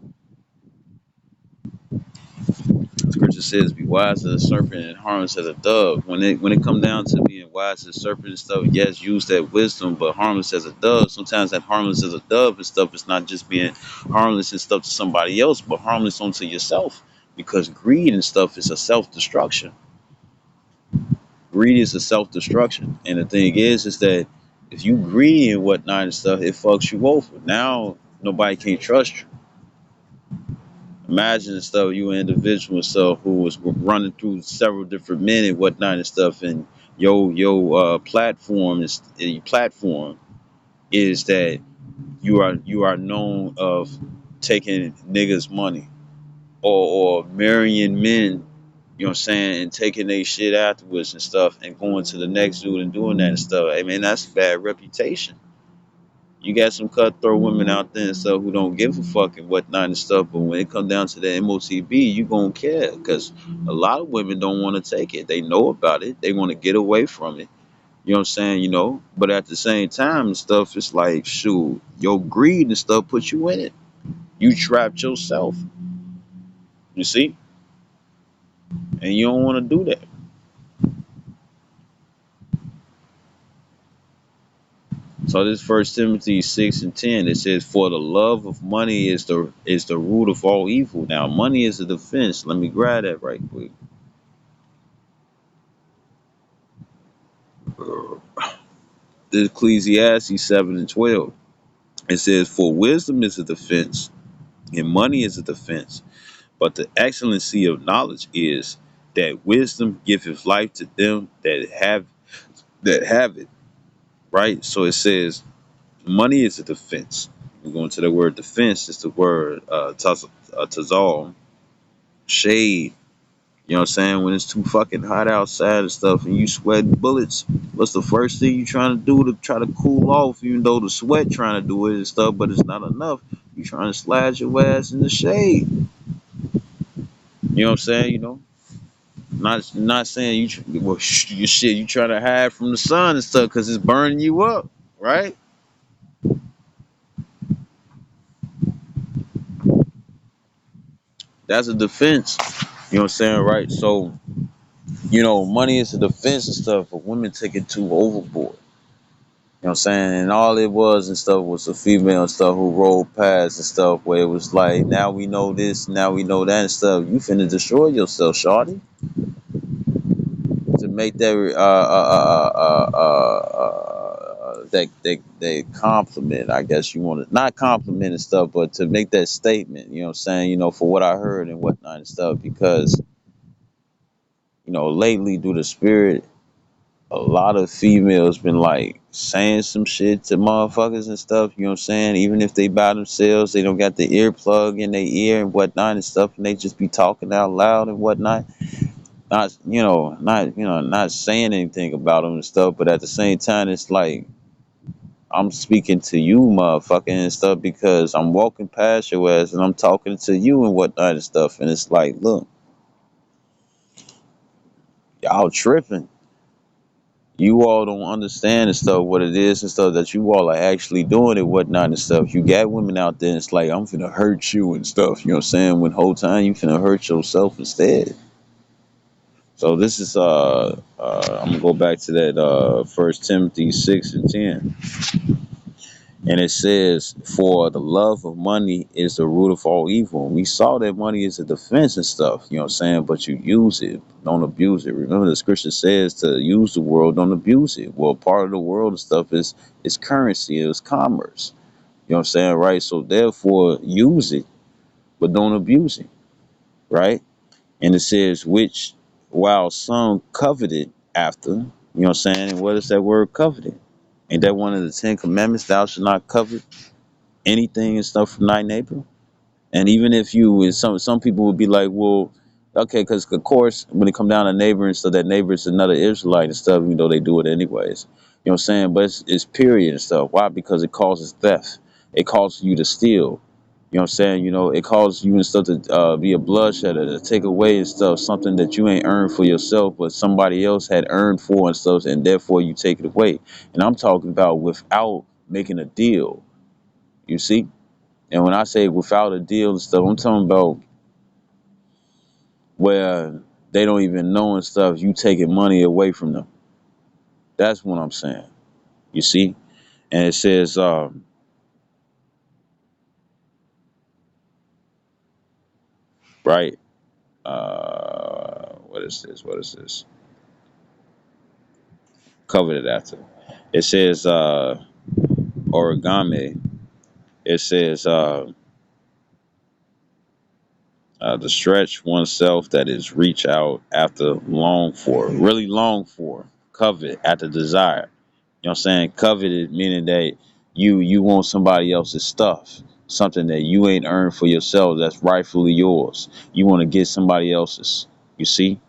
Scripture says, "Be wise as a serpent and harmless as a dove." When it come down to being wise as a serpent and stuff, yes, use that wisdom, but harmless as a dove. Sometimes that harmless as a dove and stuff is not just being harmless and stuff to somebody else, but harmless onto yourself. Because greed and stuff is a self destruction. Greed is a self destruction, and the thing is that if you greedy and whatnot and stuff, it fucks you over. Now nobody can trust you. Imagine and stuff, you an individual and stuff who was running through several different men and whatnot and stuff, and your platform is that you are known of taking niggas money or marrying men, you know what I'm saying, and taking their shit afterwards and stuff and going to the next dude and doing that and stuff. I mean, that's a bad reputation. You got some cutthroat women out there and stuff who don't give a fuck and whatnot and stuff, but when it come down to the MOTB, you gonna care because a lot of women don't want to take it. They know about it. They want to get away from it. You know what I'm saying? But at the same time and stuff, it's like, shoot, your greed and stuff put you in it. You trapped yourself. You see, and you don't want to do that. So this First Timothy 6:10, it says, "For the love of money is the root of all evil." Now, money is a defense. Let me grab that right quick. The Ecclesiastes 7:12. It says, "For wisdom is a defense, and money is a defense. But the excellency of knowledge is that wisdom giveth life to them that have it." Right. So it says money is a defense. We go into the word defense. It's the word tazal, shade. You know what I'm saying? When it's too fucking hot outside and stuff and you sweating bullets, what's the first thing you trying to do to try to cool off, even though the sweat trying to do it and stuff, but it's not enough. You trying to slide your ass in the shade. You know what I'm saying? Not saying well, you shit, you trying to hide from the sun and stuff because it's burning you up, right? That's a defense. You know what I'm saying, right? So, money is a defense and stuff, but women take it too overboard. You know what I'm saying? And all it was and stuff was a female and stuff who rolled past and stuff where it was like, now we know this, now we know that and stuff. You finna destroy yourself, shawty, to make that that compliment. I guess you want to not compliment and stuff, but to make that statement. You know what I'm saying? For what I heard and whatnot and stuff, because lately, due to spirit, a lot of females been like saying some shit to motherfuckers and stuff, you know what I'm saying? Even if they by themselves, they don't got the earplug in their ear and whatnot and stuff, and they just be talking out loud and whatnot. Not saying anything about them and stuff, but at the same time, it's like I'm speaking to you, motherfucker, and stuff, because I'm walking past your ass and I'm talking to you and whatnot and stuff, and it's like, look, y'all tripping. You all don't understand and stuff what it is and stuff that you all are actually doing and whatnot and stuff. You got women out there and it's like, I'm finna hurt you and stuff, you know what I'm saying? When the whole time you finna hurt yourself instead. So this is I'm gonna go back to that First Timothy 6:10. And it says, "For the love of money is the root of all evil." And we saw that money is a defense and stuff, you know what I'm saying? But you use it, don't abuse it. Remember the scripture says to use the world, don't abuse it. Well, part of the world and stuff is currency, it's commerce. You know what I'm saying, right? So therefore use it, but don't abuse it, right? And it says, which while some coveted after, you know what I'm saying? And what is that word coveted? Ain't that one of the 10 Commandments? Thou shalt not covet anything and stuff from thy neighbor. And even if you, and some people would be like, well, okay, because of course when it come down to neighbor and stuff, that neighbor is another Israelite and stuff, even though they do it anyways. You know what I'm saying? But it's period and stuff. Why? Because it causes theft. It causes you to steal. You know what I'm saying? It causes you and stuff to be a bloodshedder, to take away and stuff, something that you ain't earned for yourself, but somebody else had earned for and stuff, and therefore you take it away. And I'm talking about without making a deal. You see? And when I say without a deal and stuff, I'm talking about where they don't even know and stuff, you taking money away from them. That's what I'm saying. You see? And it says, right, what is this? What is this? Covered it after. It says, origami. It says, to stretch oneself, that is reach out after, long for, really long for, covet, after desire. You know what I'm saying? Coveted meaning that you want somebody else's stuff, something that you ain't earned for yourself that's rightfully yours. You want to get somebody else's. You see?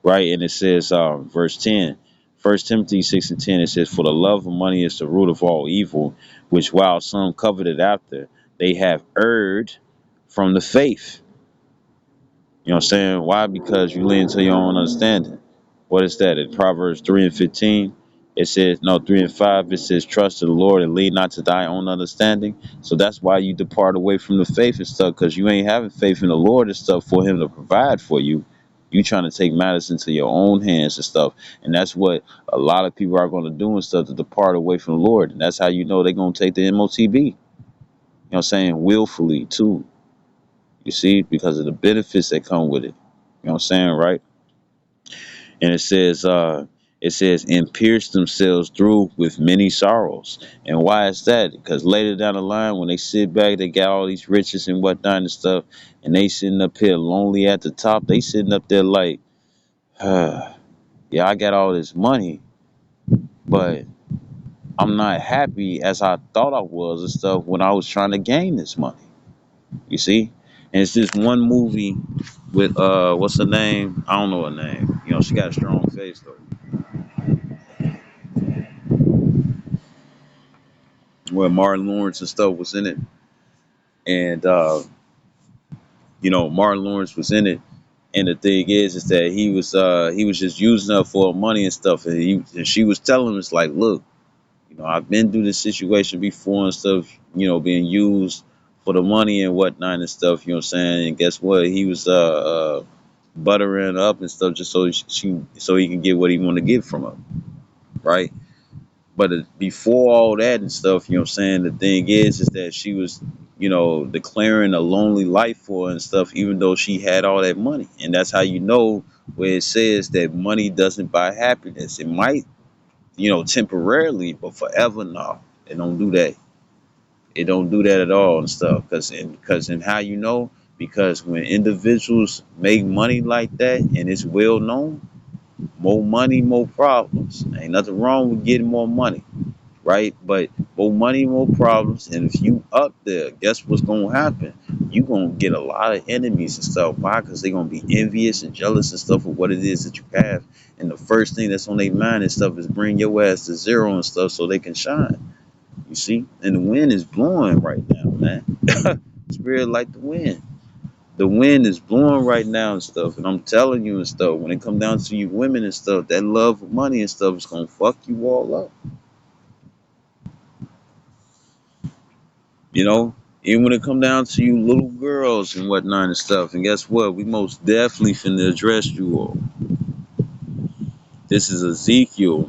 Right? And it says, verse 10, First Timothy 6:10, it says, "For the love of money is the root of all evil, which while some coveted after, they have erred from the faith." You know what I'm saying? Why? Because you lean to your own understanding. What is that? In Proverbs 3:15, it says, no, 3:5, it says, "Trust in the Lord and lean not to thy own understanding." So that's why you depart away from the faith and stuff, because you ain't having faith in the Lord and stuff for him to provide for you. You trying to take matters into your own hands and stuff. And that's what a lot of people are going to do and stuff, to depart away from the Lord. And that's how you know they're going to take the MOTB. You know what I'm saying? Willfully, too. You see, because of the benefits that come with it. You know what I'm saying, right? And it says, "And pierced themselves through with many sorrows." And why is that? Because later down the line, when they sit back, they got all these riches and whatnot and stuff, and they sitting up here lonely at the top. They sitting up there like, yeah, I got all this money, but I'm not happy as I thought I was and stuff when I was trying to gain this money. You see? And it's this one movie with what's her name? I don't know her name. You know, she got a strong face though. Where Martin Lawrence and stuff was in it, and Martin Lawrence was in it, and the thing is that he was just using her for money and stuff, and she was telling him, it's like, look, I've been through this situation before and stuff, being used for the money and whatnot and stuff, you know what I'm saying? And guess what? He was buttering her up and stuff just so he can get what he wanted to get from her, right? But before all that and stuff, you know what I'm saying? The thing is that she was, declaring a lonely life for her and stuff, even though she had all that money. And that's how you know, where it says that money doesn't buy happiness. It might, temporarily, but forever, no. It don't do that. It don't do that at all and stuff. Because how you know? Because when individuals make money like that and it's well known, more money, more problems. Ain't nothing wrong with getting more money, right? But more money, more problems. And if you up there, guess what's gonna happen? You gonna get a lot of enemies and stuff. Why? Because they're gonna be envious and jealous and stuff of what it is that you have. And the first thing that's on their mind and stuff is bring your ass to zero and stuff so they can shine. You see? And the wind is blowing right now, man. Spirit like the wind. The wind is blowing right now and stuff. And I'm telling you and stuff, when it come down to you women and stuff, that love of money and stuff is gonna fuck you all up. You know, even when it come down to you little girls and whatnot and stuff. And guess what? We most definitely finna address you all. This is Ezekiel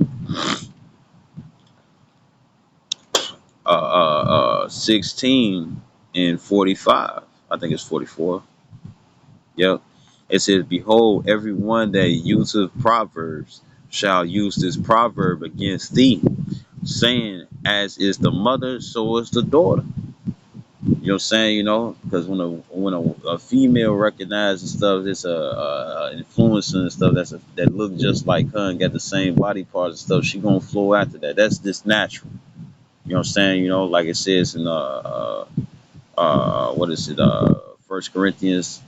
16 and 45. I think it's 44. Yep. It says, "Behold, everyone that useth proverbs shall use this proverb against thee, saying, As is the mother, so is the daughter." You know what I'm saying? Because when a female recognizes stuff, it's a influencer and stuff that look just like her and got the same body parts and stuff. She gonna flow after that. That's just natural. You know what I'm saying? Like it says in what is it? First Corinthians.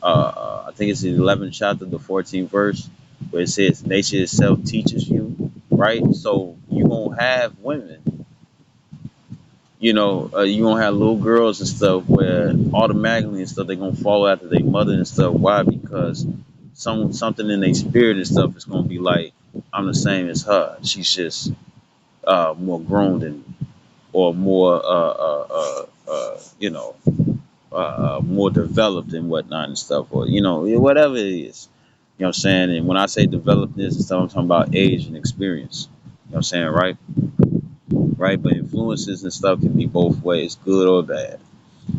I think it's the 11th chapter, the 14th verse, where it says, "Nature itself teaches you." Right. So you gonna have women, you gonna have little girls and stuff where automatically and stuff they're gonna follow after their mother and stuff. Why? Because something in their spirit and stuff is gonna be like, I'm the same as her. She's just more grown than me, or more more developed and whatnot and stuff, or whatever it is. You know what I'm saying? And when I say developedness and stuff, I'm talking about age and experience. You know what I'm saying, right? Right, but influences and stuff can be both ways, good or bad.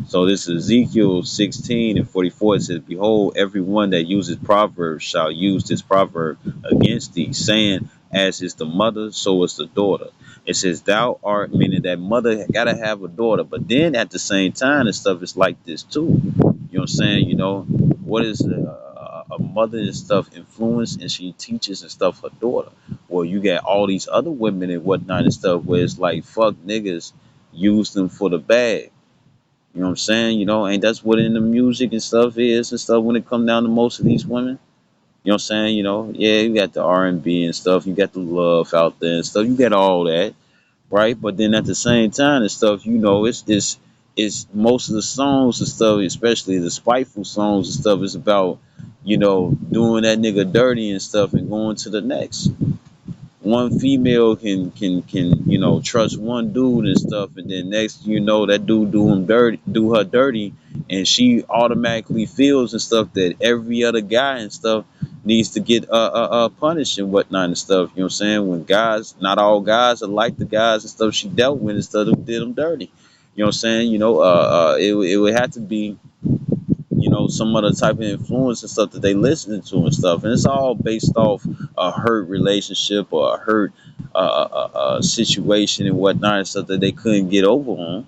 So this is Ezekiel 16 and 44. It says, "Behold, everyone that uses proverbs shall use this proverb against thee, saying, As is the mother, so is the daughter." It says, "Thou art," meaning that mother gotta have a daughter. But then at the same time, and stuff is like this too. You know what I'm saying? What is a mother and stuff influence, and she teaches and stuff her daughter. Well, you got all these other women and whatnot and stuff where it's like, fuck niggas, use them for the bag. You know what I'm saying? Ain't that's what in the music and stuff is and stuff when it come down to most of these women? You know what I'm saying? You know, yeah, you got the R&B and stuff, you got the love out there and stuff, you got all that, right? But then at the same time and stuff, you know, it's most of the songs and stuff, especially the spiteful songs and stuff, is about, you know, doing that nigga dirty and stuff and going to the next. One female can you know trust one dude and stuff, and then next you know that dude do her dirty, and she automatically feels and stuff that every other guy and stuff needs to get punished and whatnot and stuff. You know what I'm saying? When guys, not all guys are like the guys and stuff she dealt with and stuff who did them dirty. You know what I'm saying? You know, it would have to be, you know, some other type of influence and stuff that they listening to and stuff, and it's all based off a hurt relationship or a hurt situation and whatnot and stuff that they couldn't get over on,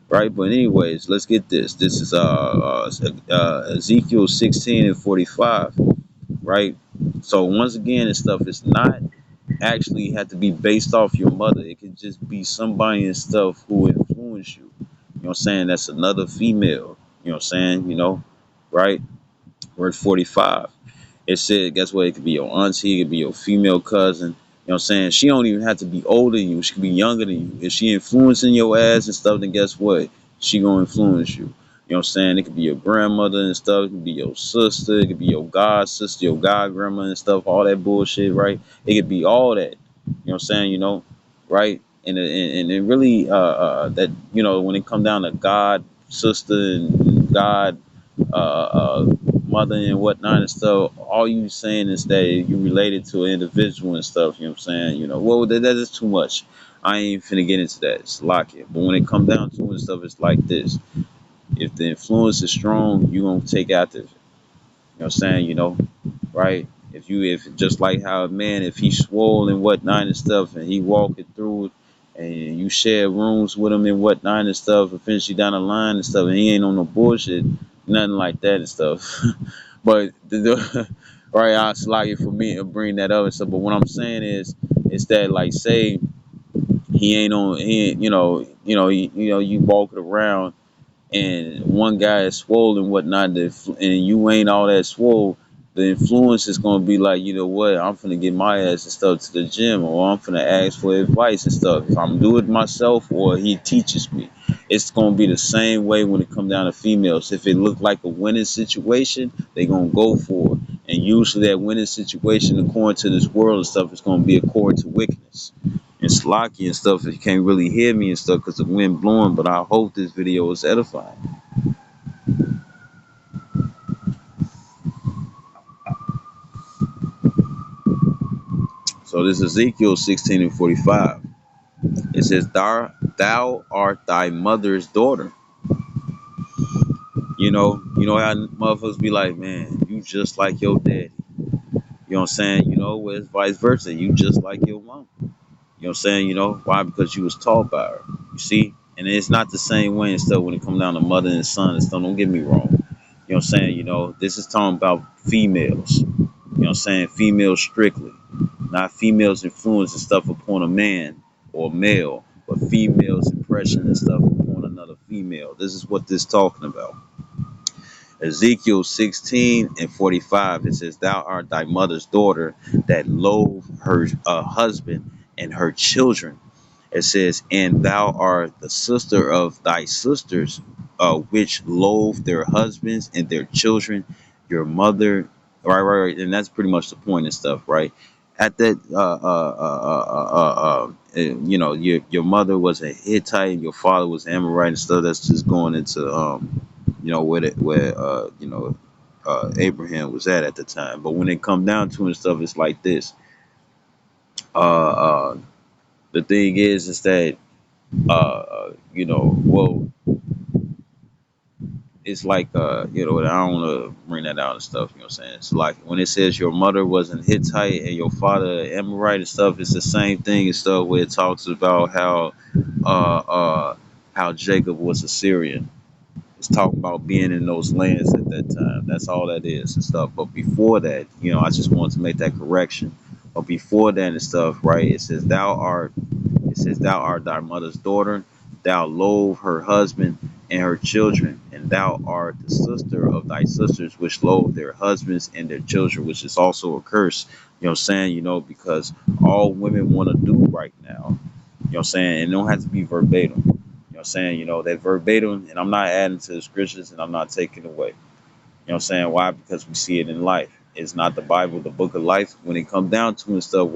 right? But anyways, let's get this. This is Ezekiel 16:45, right? So once again, and stuff, it's not actually have to be based off your mother. It could just be somebody and stuff who influenced you. You know what I'm saying? That's another female. You know what I'm saying? You know, right? Verse 45. It said, guess what? It could be your auntie, it could be your female cousin. You know what I'm saying? She don't even have to be older than you. She could be younger than you. If she influencing your ass and stuff, then guess what? She gonna influence you. You know what I'm saying? It could be your grandmother and stuff. It could be your sister. It could be your god sister, your god grandma and stuff. All that bullshit, right? It could be all that. You know what I'm saying? You know, right? And it really that, you know, when it come down to God, sister, and God, mother and whatnot and stuff, all you saying is that you related to an individual and stuff, you know what I'm saying? You know, well, that is too much. I ain't finna get into that. It's lock it. But when it come down to it and stuff, it's like this. If the influence is strong, you gonna take after it. You know what I'm saying? You know, right? If just like how a man, if he swole and whatnot and stuff, and he walking through it, and you share rooms with him and whatnot and stuff, eventually down the line and stuff, and he ain't on no bullshit, nothing like that and stuff. But right, it's like it for me to bring that up and stuff. But what I'm saying is that like say he ain't, you walking around and one guy is swole and whatnot, and you ain't all that swole, the influence is gonna be like, you know what, I'm finna get my ass and stuff to the gym, or I'm finna ask for advice and stuff. If I'm doing it myself or he teaches me, it's gonna be the same way when it come down to females. If it look like a winning situation, they gonna go for it. And usually that winning situation, according to this world and stuff, is gonna be according to wickedness and slocky and stuff. If you can't really hear me and stuff because the wind blowing, but I hope this video is edifying. So this is Ezekiel 16:45. It says, thou art thy mother's daughter. You know how motherfuckers be like, man, you just like your daddy. You know what I'm saying? You know, it's vice versa. You just like your mom. You know what I'm saying? You know, why? Because you was taught by her. You see? And it's not the same way and stuff when it comes down to mother and son and stuff. Don't get me wrong. You know what I'm saying? You know, this is talking about females. You know what I'm saying? Females strictly. Not females influence and stuff upon a man or male, but females impression and stuff upon another female. This is what this talking about. Ezekiel 16:45, it says, thou art thy mother's daughter that loathe her husband and her children. It says, and thou art the sister of thy sisters, which loathe their husbands and their children, your mother. Right. And that's pretty much the point and stuff, right? At that, you know, your mother was a Hittite and your father was Amorite and stuff. That's just going into, you know, where Abraham was at the time. But when it come down to it and stuff, it's like this. Uh, uh, the thing is that well, it's like I don't want to bring that out and stuff. You know what I'm saying? It's like when it says your mother was an Hittite and your father Amorite and stuff. It's the same thing and stuff where it talks about uh, uh, how Jacob was a Syrian. It's talking about being in those lands at that time. That's all that is and stuff. But before that, I just wanted to make that correction. But before that and stuff, right? It says thou art thy mother's daughter, thou loathe her husband and her children, and and thou art the sister of thy sisters, which loathe their husbands and their children, which is also a curse. You know what I'm saying? Because all women want to do right now. You know what I'm saying? And it don't have to be verbatim. You know what I'm saying? That verbatim, and I'm not adding to the scriptures and I'm not taking away. You know what I'm saying? Why? Because we see it in life. It's not the Bible, the book of life, when it comes down to and stuff.